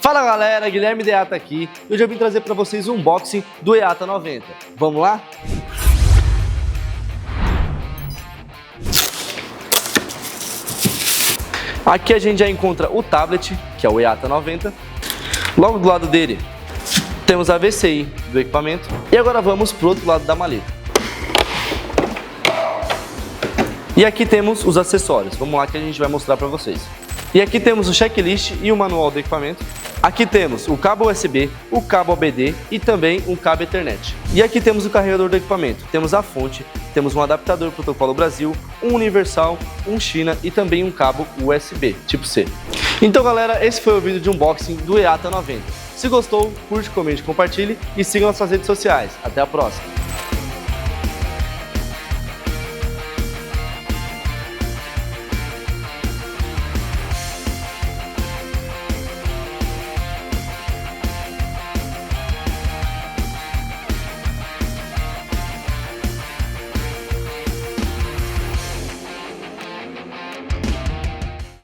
Fala galera, Guilherme Deata aqui e hoje eu vim trazer para vocês um unboxing do EATA 90. Vamos lá? Aqui a gente já encontra o tablet, que é o EATA 90. Logo do lado dele temos a VCI do equipamento. E agora vamos para o outro lado da maleta. E aqui temos os acessórios. Vamos lá que a gente vai mostrar para vocês. E aqui temos o checklist e o manual do equipamento. Aqui temos o cabo USB, o cabo OBD e também um cabo Ethernet. E aqui temos o carregador do equipamento. Temos a fonte, temos um adaptador protocolo Brasil, um universal, um China e também um cabo USB tipo C. Então galera, esse foi o vídeo de unboxing do EATA 90. Se gostou, curte, comente, compartilhe e siga nossas redes sociais. Até a próxima!